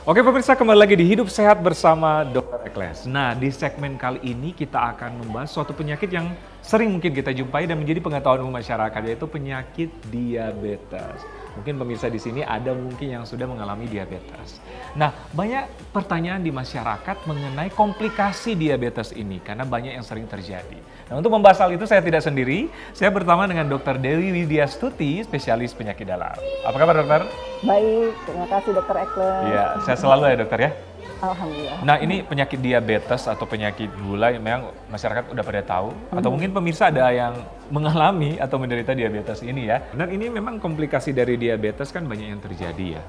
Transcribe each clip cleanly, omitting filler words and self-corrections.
Oke pemirsa, kembali lagi di Hidup Sehat bersama Dr. Ekles. Nah, di segmen kali ini kita akan membahas suatu penyakit yang sering mungkin kita jumpai dan menjadi pengetahuan umum masyarakat, yaitu penyakit diabetes. Mungkin pemirsa di sini ada mungkin yang sudah mengalami diabetes. Nah, banyak pertanyaan di masyarakat mengenai komplikasi diabetes ini karena banyak yang sering terjadi. Nah, untuk membahas hal itu saya tidak sendiri, saya bersama dengan Dr. Dewi Widyastuti, spesialis penyakit dalam. Apa kabar dokter? Baik, terima kasih Dr. Ekles. Iya, saya selalu ya dokter ya. Alhamdulillah. Nah, ini penyakit diabetes atau penyakit gula yang memang masyarakat udah pada tahu, atau mungkin pemirsa ada yang mengalami atau menderita diabetes ini ya. Dan ini memang komplikasi dari diabetes kan banyak yang terjadi ya.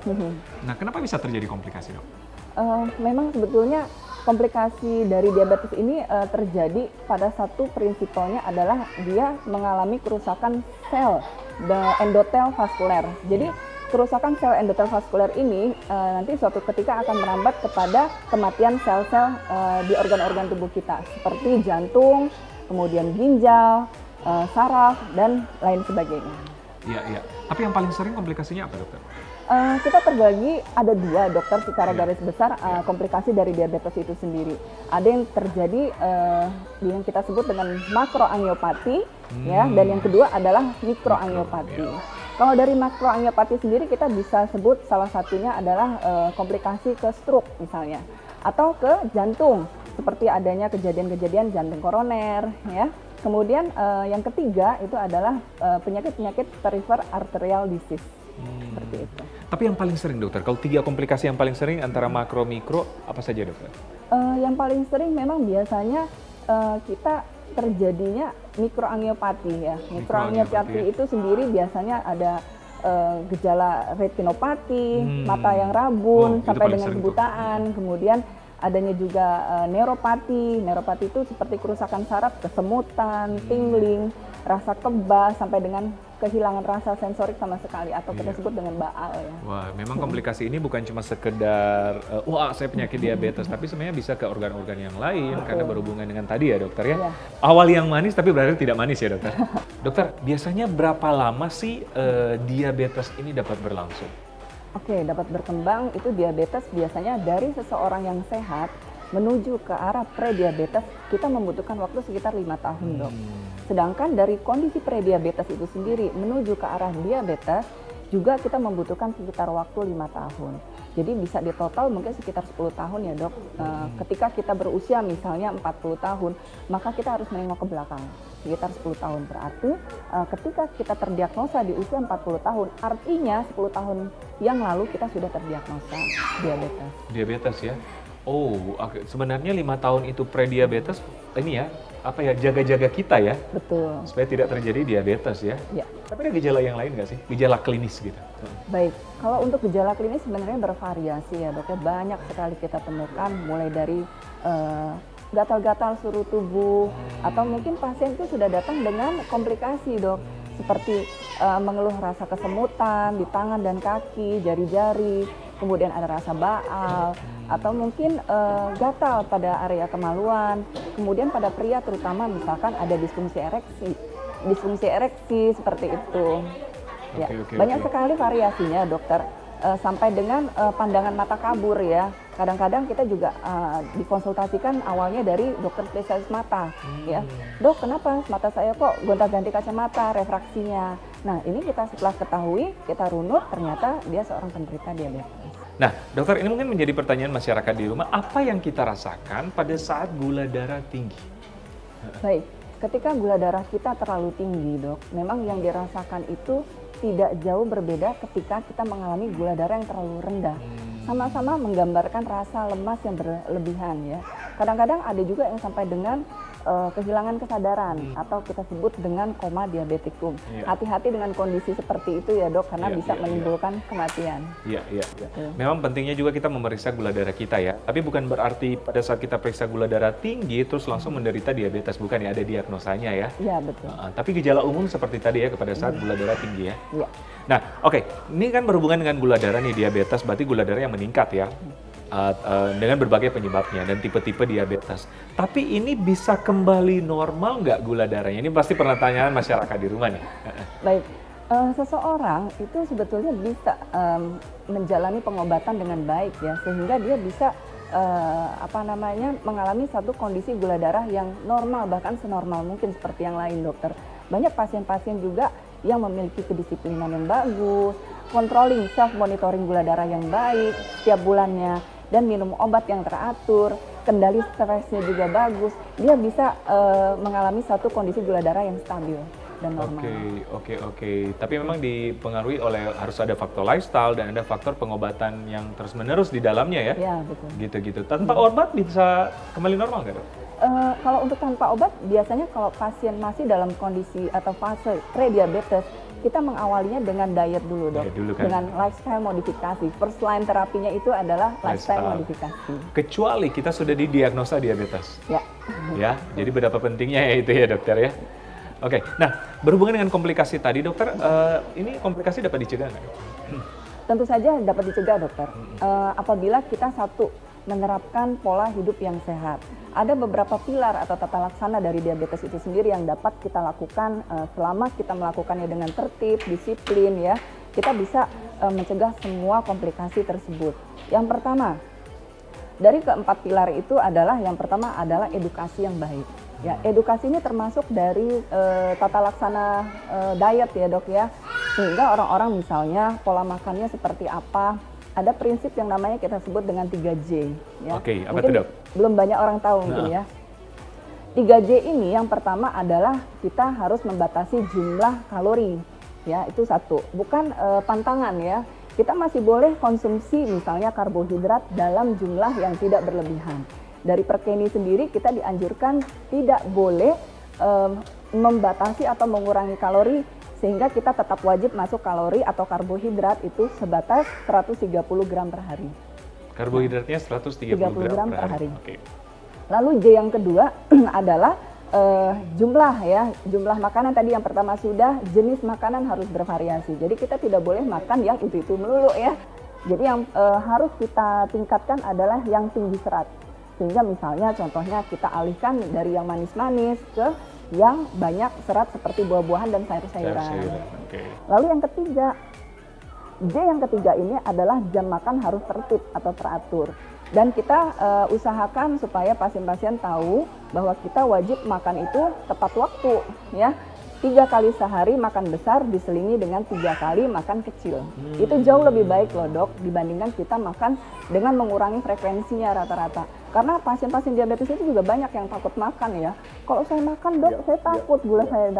Nah, kenapa bisa terjadi komplikasi dok? Memang sebetulnya komplikasi dari diabetes ini terjadi pada satu prinsipalnya adalah dia mengalami kerusakan sel endotel vaskuler. Jadi kerusakan sel endotel vaskuler ini nanti suatu ketika akan merambat kepada kematian sel-sel di organ-organ tubuh kita seperti jantung, kemudian ginjal, saraf, dan lain sebagainya. Iya, iya. Tapi yang paling sering komplikasinya apa dokter? Kita terbagi ada dua dokter secara garis besar komplikasi dari diabetes itu sendiri. Ada yang terjadi yang kita sebut dengan makroangiopati ya, dan yang kedua adalah mikroangiopati. Kalau dari makroangiopati sendiri kita bisa sebut salah satunya adalah komplikasi ke stroke misalnya atau ke jantung seperti adanya kejadian-kejadian jantung koroner ya. Kemudian yang ketiga itu adalah penyakit-penyakit peripheral arterial disease. Seperti itu. Tapi yang paling sering dokter, kalau tiga komplikasi yang paling sering antara makro mikro apa saja dokter? Yang paling sering memang biasanya kita terjadinya mikroangiopati ya. Mikroangiopati itu sendiri biasanya ada gejala retinopati, mata yang rabun sampai dengan kebutaan, kemudian adanya juga neuropati. Neuropati itu seperti kerusakan saraf, kesemutan, tingling, rasa kebas sampai dengan kehilangan rasa sensorik sama sekali atau kita sebut dengan baal ya. Wah, memang komplikasi ini bukan cuma sekedar wah saya penyakit diabetes, tapi sebenarnya bisa ke organ-organ yang lain karena berhubungan dengan tadi ya dokter ya. Awal yang manis tapi berarti tidak manis ya dokter. Dokter, biasanya berapa lama sih diabetes ini dapat berlangsung? Oke, dapat berkembang itu diabetes biasanya dari seseorang yang sehat menuju ke arah prediabetes kita membutuhkan waktu sekitar 5 tahun dok. Sedangkan dari kondisi prediabetes itu sendiri menuju ke arah diabetes juga kita membutuhkan sekitar waktu 5 tahun. Jadi bisa di total mungkin sekitar 10 tahun ya dok. Ketika kita berusia misalnya 40 tahun, maka kita harus menengok ke belakang. Sekitar 10 tahun berarti ketika kita terdiagnosa di usia 40 tahun, artinya 10 tahun yang lalu kita sudah terdiagnosa diabetes. Diabetes ya? Oh, sebenarnya 5 tahun itu prediabetes ini ya, apa ya, jaga-jaga kita ya? Betul. Supaya tidak terjadi diabetes ya? Ya. Tapi ada gejala yang lain nggak sih? Gejala klinis gitu? Baik, kalau untuk gejala klinis sebenarnya bervariasi ya dok, banyak sekali kita temukan mulai dari gatal-gatal seluruh tubuh atau mungkin pasien itu sudah datang dengan komplikasi dok, seperti mengeluh rasa kesemutan di tangan dan kaki, jari-jari, kemudian ada rasa baal, atau mungkin gatal pada area kemaluan. Kemudian pada pria terutama misalkan ada disfungsi ereksi seperti itu. Ya, banyak sekali variasinya dokter, sampai dengan pandangan mata kabur ya. Kadang-kadang kita juga dikonsultasikan awalnya dari dokter spesialis mata ya. Dok, kenapa mata saya kok gonta-ganti kacamata, refraksinya. Nah, ini kita setelah ketahui, kita runut ternyata dia seorang penderita diabetes. Nah, dokter, ini mungkin menjadi pertanyaan masyarakat di rumah, apa yang kita rasakan pada saat gula darah tinggi? Baik, ketika gula darah kita terlalu tinggi, dok, memang yang dirasakan itu tidak jauh berbeda ketika kita mengalami gula darah yang terlalu rendah. Sama-sama menggambarkan rasa lemas yang berlebihan ya. Kadang-kadang ada juga yang sampai dengan kehilangan kesadaran atau kita sebut dengan koma diabetikum. Hati-hati dengan kondisi seperti itu ya dok, karena bisa menimbulkan kematian. Iya. Memang pentingnya juga kita memeriksa gula darah kita ya. Tapi bukan berarti pada saat kita periksa gula darah tinggi terus langsung menderita diabetes, bukan ya, ada diagnosanya ya. Iya betul. Tapi gejala umum seperti tadi ya pada saat gula darah tinggi ya. Iya. Nah, oke, ini kan berhubungan dengan gula darah nih, diabetes berarti gula darah yang meningkat ya. Dengan berbagai penyebabnya dan tipe-tipe diabetes. Tapi ini bisa kembali normal nggak gula darahnya? Ini pasti pertanyaan masyarakat di rumah nih. Baik, Seseorang itu sebetulnya bisa menjalani pengobatan dengan baik ya, sehingga dia bisa mengalami satu kondisi gula darah yang normal, bahkan senormal mungkin seperti yang lain, dokter. Banyak pasien-pasien juga yang memiliki kedisiplinan yang bagus, controlling self monitoring gula darah yang baik setiap bulannya, dan minum obat yang teratur, kendali stresnya juga bagus. Dia bisa mengalami satu kondisi gula darah yang stabil dan normal. Oke. Tapi memang dipengaruhi oleh harus ada faktor lifestyle dan ada faktor pengobatan yang terus-menerus di dalamnya ya? Ya, betul. Gitu-gitu. Tanpa obat bisa kembali normal nggak, Dok? Kalau untuk tanpa obat, biasanya kalau pasien masih dalam kondisi atau fase prediabetes, kita mengawalinya dengan diet dulu, Dok. Dulu kan? Dengan lifestyle modifikasi. First line terapinya itu adalah lifestyle modifikasi. Kecuali kita sudah didiagnosa diabetes. Ya. Ya, jadi berapa pentingnya ya itu ya, dokter ya? Oke, nah berhubungan dengan komplikasi tadi, dokter, ini komplikasi dapat dicegah nggak, dok? Tentu saja dapat dicegah, dokter. Apabila kita menerapkan pola hidup yang sehat. Ada beberapa pilar atau tata laksana dari diabetes itu sendiri yang dapat kita lakukan selama kita melakukannya dengan tertib, disiplin ya. Kita bisa mencegah semua komplikasi tersebut. Yang pertama, dari keempat pilar itu adalah yang pertama adalah edukasi yang baik. Ya, edukasi ini termasuk dari tata laksana diet ya, Dok ya. Sehingga orang-orang misalnya pola makannya seperti apa. Ada prinsip yang namanya kita sebut dengan 3J ya. Oke, apa mungkin itu, Dok? Belum banyak orang tahu mungkin ya. 3J ini yang pertama adalah kita harus membatasi jumlah kalori. Ya, itu satu. Bukan pantangan ya. Kita masih boleh konsumsi misalnya karbohidrat dalam jumlah yang tidak berlebihan. Dari Perkeni sendiri kita dianjurkan tidak boleh membatasi atau mengurangi kalori sehingga kita tetap wajib masuk kalori atau karbohidrat itu sebatas 130 gram per hari. Karbohidratnya 130 gram per hari. Oke. Lalu J yang kedua adalah jumlah makanan tadi yang pertama sudah, jenis makanan harus bervariasi. Jadi kita tidak boleh makan yang itu melulu ya. Jadi yang harus kita tingkatkan adalah yang tinggi serat. Sehingga misalnya contohnya kita alihkan dari yang manis-manis ke yang banyak serat seperti buah-buahan dan sayur-sayuran. Okay. Lalu yang ketiga, J yang ketiga ini adalah jam makan harus tertib atau teratur. Dan kita usahakan supaya pasien-pasien tahu bahwa kita wajib makan itu tepat waktu ya. 3 kali sehari makan besar diselingi dengan 3 kali makan kecil. Itu jauh lebih baik loh, Dok, dibandingkan kita makan dengan mengurangi frekuensinya rata-rata. Karena pasien-pasien diabetes itu juga banyak yang takut makan ya. Kalau saya makan, Dok, saya takut gula saya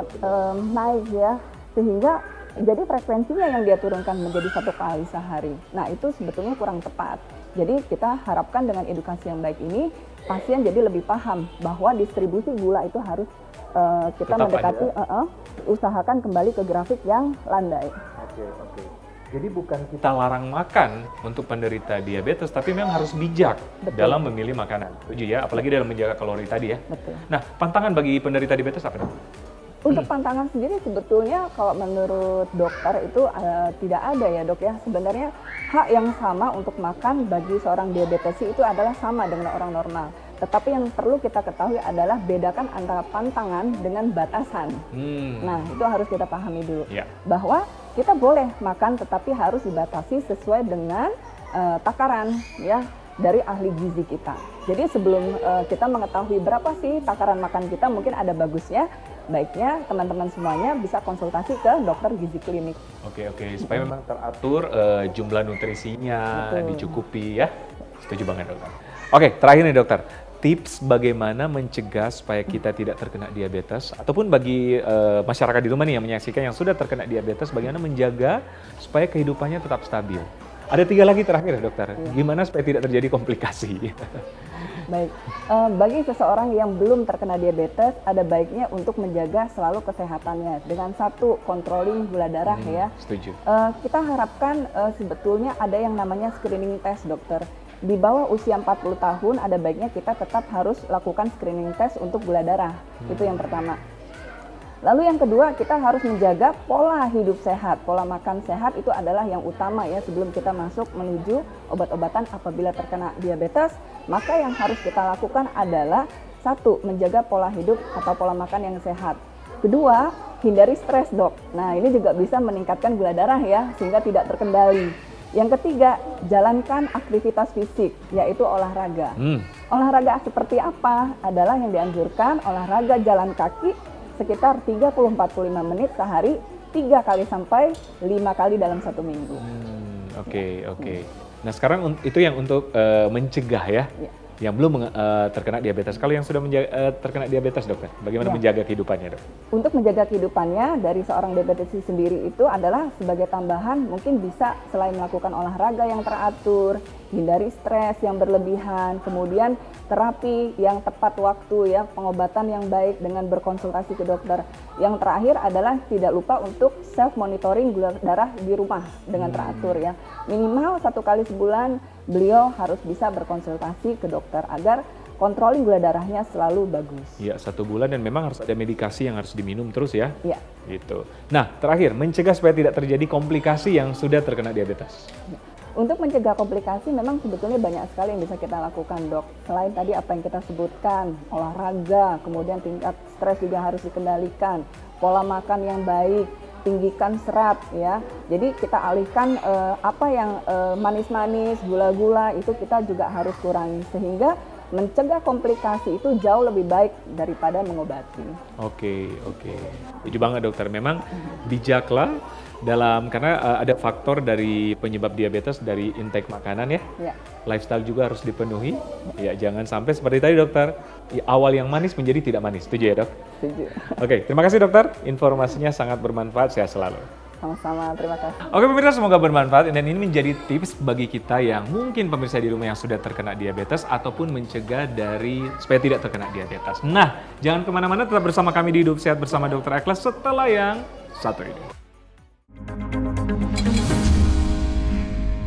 naik ya. Sehingga jadi frekuensinya yang dia turunkan menjadi 1 kali sehari. Nah, itu sebetulnya kurang tepat. Jadi kita harapkan dengan edukasi yang baik ini, pasien jadi lebih paham bahwa distribusi gula itu harus kita tetap mendekati, usahakan kembali ke grafik yang landai. Oke. Jadi bukan kita larang makan untuk penderita diabetes, tapi memang harus bijak dalam memilih makanan. Setuju ya? Apalagi dalam menjaga kalori tadi ya. Betul. Nah, pantangan bagi penderita diabetes apa, Dok? Untuk pantangan sendiri sebetulnya kalau menurut dokter itu tidak ada ya, Dok ya. Sebenarnya hak yang sama untuk makan bagi seorang diabetes itu adalah sama dengan orang normal. Tetapi yang perlu kita ketahui adalah bedakan antara pantangan dengan batasan. Nah, itu harus kita pahami dulu. Bahwa kita boleh makan tetapi harus dibatasi sesuai dengan takaran ya dari ahli gizi kita. Jadi sebelum kita mengetahui berapa sih takaran makan kita, mungkin ada bagusnya, baiknya teman-teman semuanya bisa konsultasi ke dokter gizi klinik. Oke, supaya memang teratur jumlah nutrisinya. Betul. Dicukupi ya. Setuju banget, dokter. Oke, terakhir nih, dokter. Tips bagaimana mencegah supaya kita tidak terkena diabetes, ataupun bagi masyarakat di rumah nih yang menyaksikan yang sudah terkena diabetes, bagaimana menjaga supaya kehidupannya tetap stabil. Ada 3 lagi terakhir, dokter. Gimana supaya tidak terjadi komplikasi? Baik, bagi seseorang yang belum terkena diabetes, ada baiknya untuk menjaga selalu kesehatannya dengan 1, controlling gula darah ya. Setuju. Kita harapkan sebetulnya ada yang namanya screening test, dokter. Di bawah usia 40 tahun ada baiknya kita tetap harus lakukan screening test untuk gula darah. Itu yang pertama. Lalu yang kedua, kita harus menjaga pola hidup sehat. Pola makan sehat itu adalah yang utama ya sebelum kita masuk menuju obat-obatan apabila terkena diabetes. Maka yang harus kita lakukan adalah 1, menjaga pola hidup atau pola makan yang sehat. Kedua, hindari stres, Dok. Nah, ini juga bisa meningkatkan gula darah ya, sehingga tidak terkendali. Yang ketiga, jalankan aktivitas fisik, yaitu olahraga. Olahraga seperti apa? Adalah yang dianjurkan olahraga jalan kaki sekitar 30-45 menit sehari, 3 kali sampai 5 kali dalam 1 minggu. Oke. Nah sekarang itu yang untuk mencegah ya. Yang belum terkena diabetes. Kalau yang sudah terkena diabetes, dokter, bagaimana menjaga kehidupannya, dok? Untuk menjaga kehidupannya dari seorang diabetes sendiri itu adalah sebagai tambahan mungkin bisa selain melakukan olahraga yang teratur, hindari stres yang berlebihan, kemudian terapi yang tepat waktu ya, pengobatan yang baik dengan berkonsultasi ke dokter. Yang terakhir adalah tidak lupa untuk self monitoring gula darah di rumah dengan teratur ya. Minimal 1 kali sebulan beliau harus bisa berkonsultasi ke dokter agar controlling gula darahnya selalu bagus. Ya, 1 bulan dan memang harus ada medikasi yang harus diminum terus ya. Iya. Gitu. Nah, terakhir mencegah supaya tidak terjadi komplikasi yang sudah terkena diabetes. Ya. Untuk mencegah komplikasi memang sebetulnya banyak sekali yang bisa kita lakukan, Dok. Selain tadi apa yang kita sebutkan, olahraga, kemudian tingkat stres juga harus dikendalikan, pola makan yang baik, tinggikan serat ya. Jadi kita alihkan apa yang manis-manis, gula-gula itu kita juga harus kurangi sehingga mencegah komplikasi itu jauh lebih baik daripada mengobati. Oke. Setuju banget, dokter. Memang bijaklah karena ada faktor dari penyebab diabetes dari intake makanan ya. Lifestyle juga harus dipenuhi. Ya, jangan sampai seperti tadi, dokter. Awal yang manis menjadi tidak manis. Setuju ya, dok? Setuju. Oke, terima kasih, dokter. Informasinya sangat bermanfaat. Sehat selalu. Sama-sama, terima kasih. Oke pemirsa, semoga bermanfaat dan ini menjadi tips bagi kita yang mungkin pemirsa di rumah yang sudah terkena diabetes ataupun mencegah supaya tidak terkena diabetes. Nah, jangan kemana-mana, tetap bersama kami di Hidup Sehat bersama Dr. Eklas setelah yang satu ini.